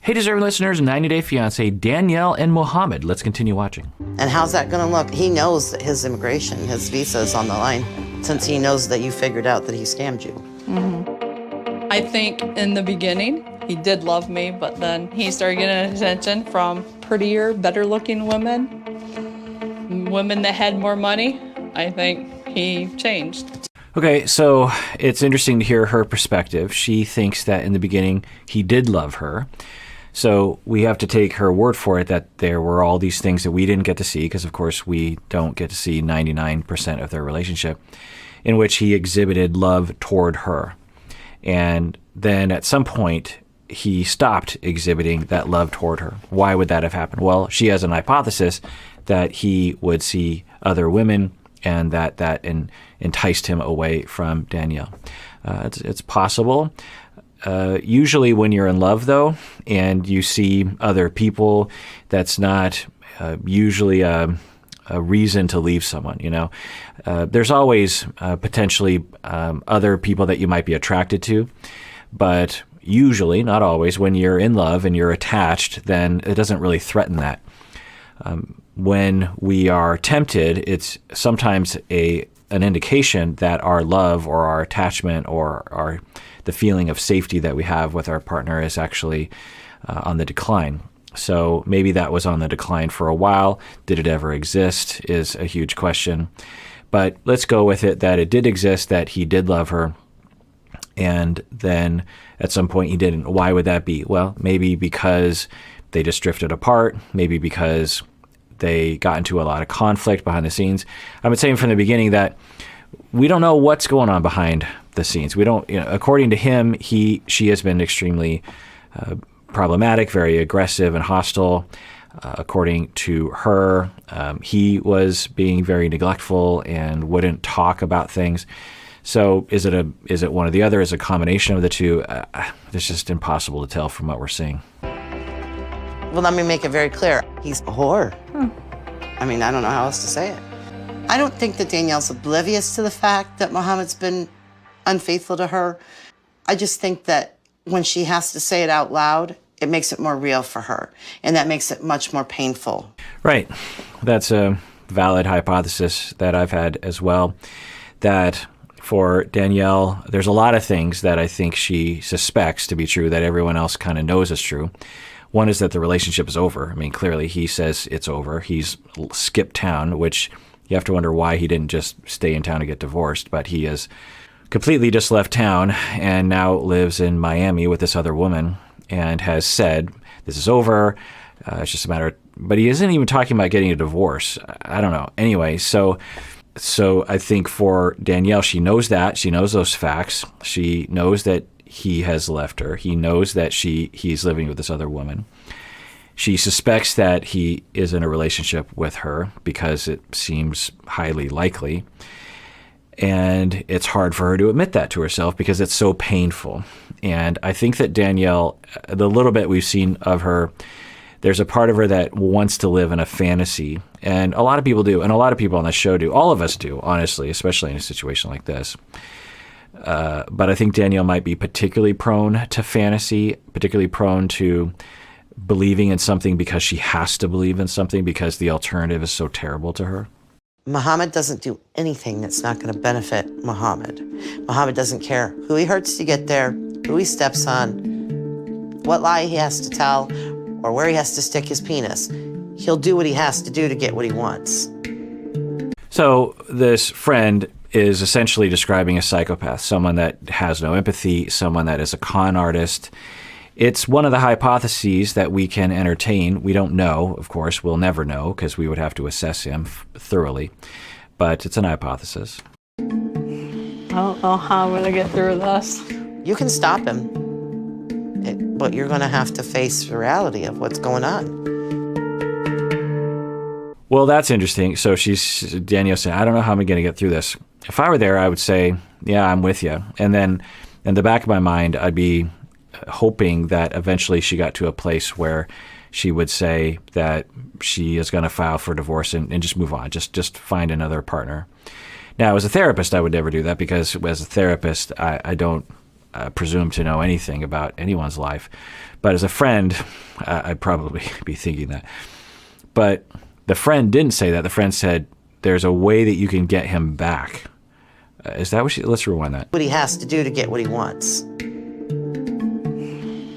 Hey, deserving listeners, 90 Day Fiancé, Danielle and Mohamed. Let's continue watching. And how's that going to look? He knows that his immigration, his visa is on the line, since he knows that you figured out that he scammed you. Mm-hmm. I think in the beginning, he did love me, but then he started getting attention from prettier, better-looking women that had more money. I think he changed. Okay, so it's interesting to hear her perspective. She thinks that in the beginning, he did love her. So we have to take her word for it that there were all these things that we didn't get to see, because of course we don't get to see 99% of their relationship, in which he exhibited love toward her. And then at some point, he stopped exhibiting that love toward her. Why would that have happened? Well, she has an hypothesis that he would see other women and that enticed him away from Danielle. It's possible. Usually when you're in love, though, and you see other people, that's not usually a reason to leave someone, you know. There's always potentially other people that you might be attracted to, but usually, not always, when you're in love and you're attached, then it doesn't really threaten that. When we are tempted, it's sometimes an indication that our love or our attachment or the feeling of safety that we have with our partner is actually on the decline. So maybe that was on the decline for a while. Did it ever exist is a huge question. But let's go with it that it did exist, that he did love her, and then at some point he didn't. Why would that be? Well, maybe because they just drifted apart, maybe because they got into a lot of conflict behind the scenes. I've been saying from the beginning that we don't know what's going on behind the scenes. We don't, according to him, she has been extremely problematic, very aggressive and hostile. According to her, he was being very neglectful and wouldn't talk about things. So is it one or the other? Is it a combination of the two? It's just impossible to tell from what we're seeing. Well, let me make it very clear. He's a whore. I mean, I don't know how else to say it. I don't think that Danielle's oblivious to the fact that Mohamed's been unfaithful to her. I just think that when she has to say it out loud, it makes it more real for her, and that makes it much more painful. Right. That's a valid hypothesis that I've had as well, that for Danielle, there's a lot of things that I think she suspects to be true that everyone else kind of knows is true. One is that the relationship is over. I mean, clearly he says it's over. He's skipped town, which you have to wonder why he didn't just stay in town and get divorced. But he has completely just left town and now lives in Miami with this other woman and has said, this is over. It's just a matter of, but he isn't even talking about getting a divorce. I don't know. Anyway, so I think for Danielle, she knows that. She knows those facts. She knows that he has left her. He knows that he's living with this other woman. She suspects that he is in a relationship with her because it seems highly likely. And it's hard for her to admit that to herself because it's so painful. And I think that Danielle, the little bit we've seen of her, there's a part of her that wants to live in a fantasy. And a lot of people do. And a lot of people on the show do. All of us do, honestly, especially in a situation like this. But I think Danielle might be particularly prone to fantasy, particularly prone to believing in something because she has to believe in something because the alternative is so terrible to her. Mohamed doesn't do anything that's not going to benefit Mohamed. Mohamed doesn't care who he hurts to get there, who he steps on, what lie he has to tell, or where he has to stick his penis. He'll do what he has to do to get what he wants. So this friend is essentially describing a psychopath, someone that has no empathy, someone that is a con artist. It's one of the hypotheses that we can entertain. We don't know, of course. We'll never know because we would have to assess him thoroughly. But it's an hypothesis. I don't know how I'm going to get through this. You can stop him, but you're going to have to face the reality of what's going on. Well, that's interesting. So Danielle saying, I don't know how I'm going to get through this. If I were there, I would say, yeah, I'm with you. And then in the back of my mind, I'd be hoping that eventually she got to a place where she would say that she is going to file for divorce and just move on, just find another partner. Now, as a therapist, I would never do that because as a therapist, I don't presume to know anything about anyone's life. But as a friend, I'd probably be thinking that. But the friend didn't say that. The friend said, there's a way that you can get him back. Is that what let's rewind that. What he has to do to get what he wants.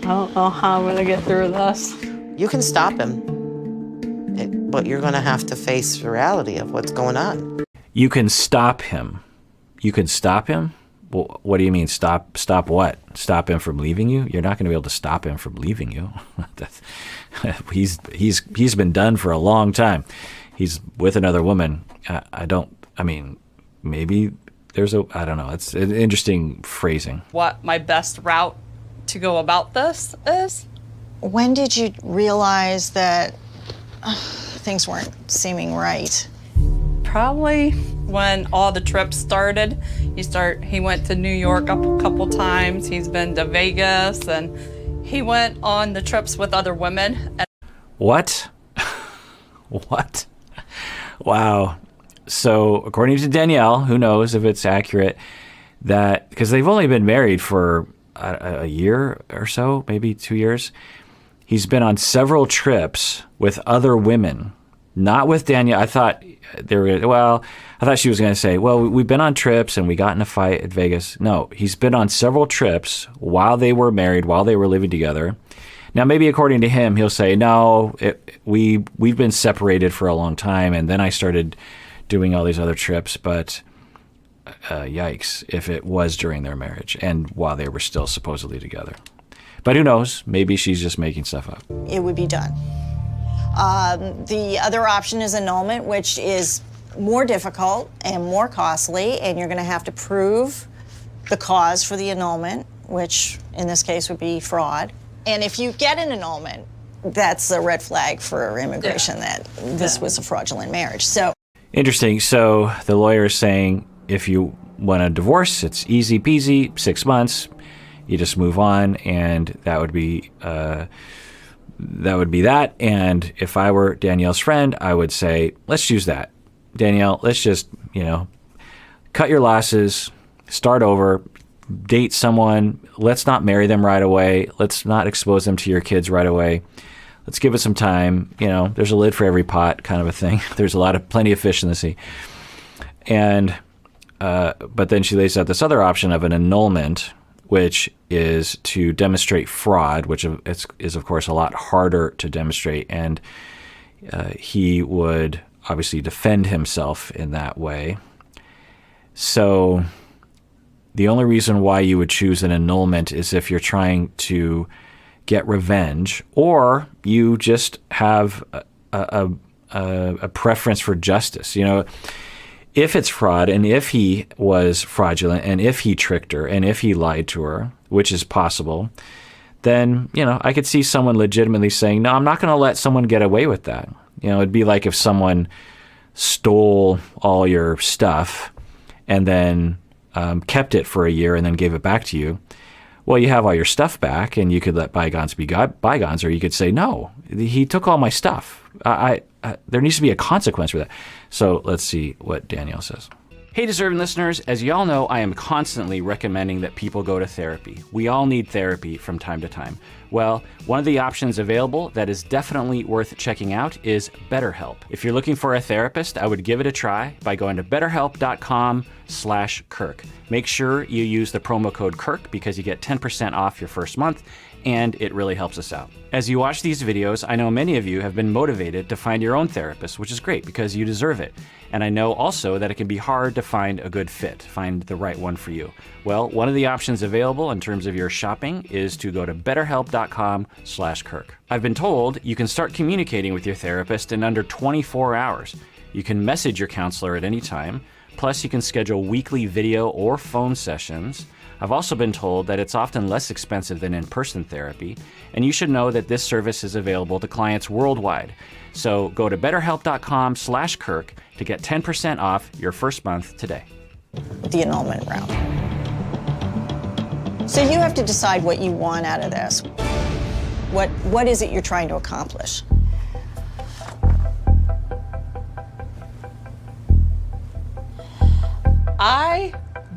I don't know how I'm gonna get through this. You can stop him, but you're gonna have to face the reality of what's going on. You can stop him. You can stop him? Well, what do you mean stop what? Stop him from leaving you? You're not going to be able to stop him from leaving you. He's been done for a long time. He's with another woman. Maybe there's I don't know. It's an interesting phrasing. What my best route to go about this is? When did you realize that things weren't seeming right? Probably when all the trips started. He went to New York a couple times. He's been to Vegas, and he went on the trips with other women. What? What? Wow. So according to Danielle, who knows if it's accurate, that because they've only been married for a year or so, maybe 2 years, he's been on several trips with other women. Not with Danielle. I thought she was going to say, well, we've been on trips and we got in a fight at Vegas. No, he's been on several trips while they were married, while they were living together. Now, maybe according to him, he'll say, no, we've been separated for a long time, and then I started doing all these other trips. But yikes, if it was during their marriage and while they were still supposedly together. But who knows? Maybe she's just making stuff up. It would be done. The other option is annulment, which is more difficult and more costly, and you're going to have to prove the cause for the annulment, which in this case would be fraud. And if you get an annulment, that's a red flag for immigration that this was a fraudulent marriage. So interesting. So the lawyer is saying if you want a divorce, it's easy peasy, 6 months. You just move on, and that would be that. And if I were Danielle's friend, I would say, let's use that. Danielle, let's just, cut your losses, start over, date someone. Let's not marry them right away. Let's not expose them to your kids right away. Let's give it some time. There's a lid for every pot kind of a thing. There's plenty of fish in the sea. And, but then she lays out this other option of an annulment, which is to demonstrate fraud, which is of course a lot harder to demonstrate. And he would obviously defend himself in that way. So the only reason why you would choose an annulment is if you're trying to get revenge, or you just have a preference for justice. If it's fraud, and if he was fraudulent, and if he tricked her, and if he lied to her, which is possible, then, I could see someone legitimately saying, no, I'm not going to let someone get away with that. It'd be like if someone stole all your stuff and then kept it for a year and then gave it back to you. Well, you have all your stuff back, and you could let bygones be bygones, or you could say, no, he took all my stuff. There needs to be a consequence for that. So let's see what Danielle says. Hey, deserving listeners, as y'all know, I am constantly recommending that people go to therapy. We all need therapy from time to time. Well, one of the options available that is definitely worth checking out is BetterHelp. If you're looking for a therapist, I would give it a try by going to betterhelp.com/Kirk. Make sure you use the promo code Kirk because you get 10% off your first month, and it really helps us out. As you watch these videos, I know many of you have been motivated to find your own therapist, which is great because you deserve it. And I know also that it can be hard to find a good fit, find the right one for you. Well, one of the options available in terms of your shopping is to go to betterhelp.com/Kirk. I've been told you can start communicating with your therapist in under 24 hours. You can message your counselor at any time. Plus, you can schedule weekly video or phone sessions. I've also been told that it's often less expensive than in-person therapy, and you should know that this service is available to clients worldwide. So go to betterhelp.com/Kirk to get 10% off your first month today. The annulment route. So you have to decide what you want out of this. What is it you're trying to accomplish? I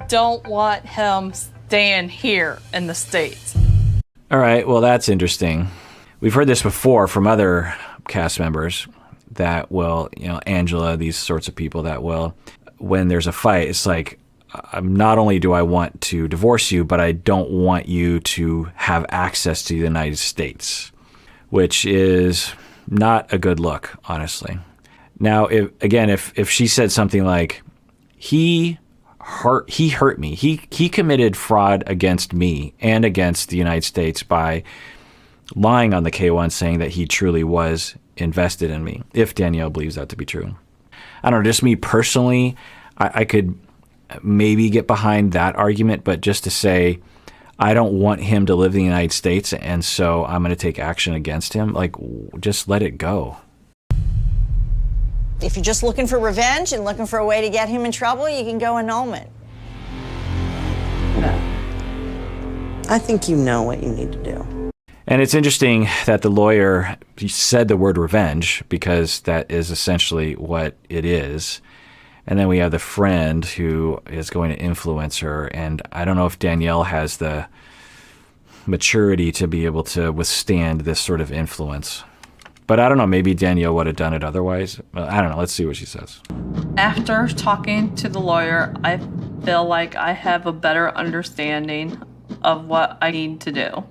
don't want him staying here in the States. All right, well, that's interesting. We've heard this before from other cast members that will, Angela, these sorts of people that will, when there's a fight, it's like, not only do I want to divorce you, but I don't want you to have access to the United States, which is not a good look, honestly. Now, if she said something like, he hurt me, he committed fraud against me and against the United States by lying on the K1 saying that he truly was invested in me, if Danielle believes that to be true. I don't know, just me personally, I could maybe get behind that argument, but just to say, I don't want him to live in the United States, and so I'm going to take action against him, like, just let it go. If you're just looking for revenge and looking for a way to get him in trouble, you can go annulment. I think you know what you need to do. And it's interesting that the lawyer said the word revenge, because that is essentially what it is. And then we have the friend who is going to influence her. And I don't know if Danielle has the maturity to be able to withstand this sort of influence. But I don't know, maybe Danielle would have done it otherwise. I don't know, let's see what she says. After talking to the lawyer, I feel like I have a better understanding of what I need to do.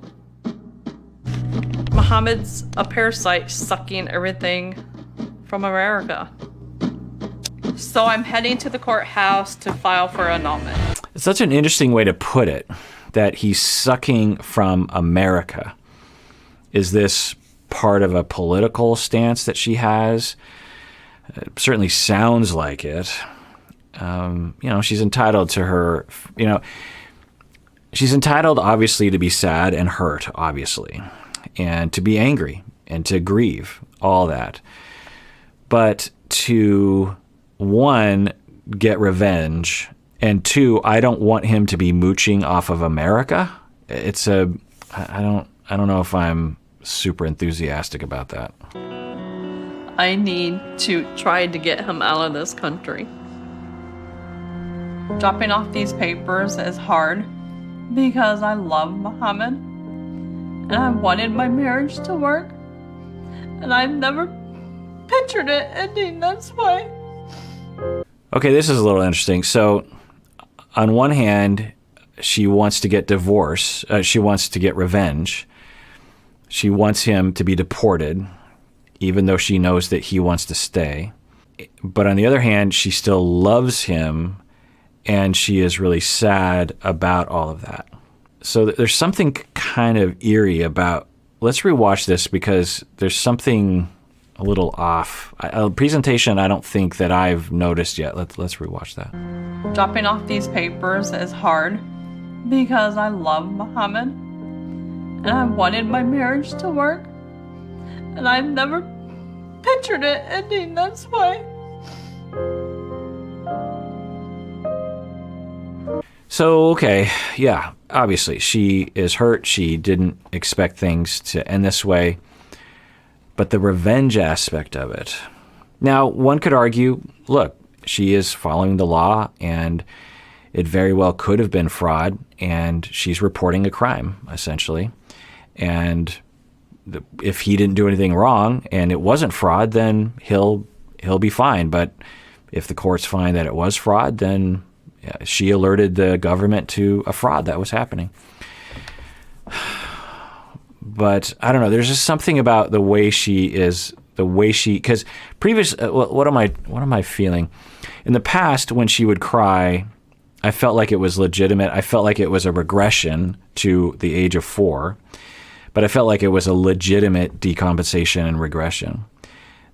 Mohamed's a parasite sucking everything from America. So I'm heading to the courthouse to file for annulment. It's such an interesting way to put it, that he's sucking from America. Is this part of a political stance that she has? It certainly sounds like it. She's entitled to her, she's entitled obviously to be sad and hurt, obviously, and to be angry and to grieve, all that. But to, one, get revenge, and two, I don't want him to be mooching off of America. I don't know if I'm super enthusiastic about that. I need to try to get him out of this country. Dropping off these papers is hard because I love Mohamed and I wanted my marriage to work, and I've never pictured it ending this way. Okay, this is a little interesting. So on one hand, she wants to get divorced. She wants to get revenge. She wants him to be deported, even though she knows that he wants to stay. But on the other hand, she still loves him, and she is really sad about all of that. So there's something kind of eerie about, let's rewatch this because there's something a little off. A presentation I don't think that I've noticed yet. Let's rewatch that. Dropping off these papers is hard because I love Mohamed and I wanted my marriage to work, and I've never pictured it ending this way. So, okay, yeah, obviously she is hurt. She didn't expect things to end this way. But the revenge aspect of it. Now, one could argue, look, she is following the law, and it very well could have been fraud, and she's reporting a crime, essentially. And if he didn't do anything wrong and it wasn't fraud, then he'll be fine. But if the courts find that it was fraud, then she alerted the government to a fraud that was happening. But I don't know. There's just something about the way she is, because previous. What am I feeling? In the past, when she would cry, I felt like it was legitimate. I felt like it was a regression to the age of 4, but I felt like it was a legitimate decompensation and regression.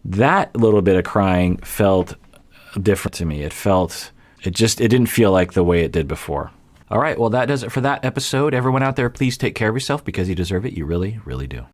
That little bit of crying felt different to me. It didn't feel like the way it did before. All right, well, that does it for that episode. Everyone out there, please take care of yourself because you deserve it. You really, really do.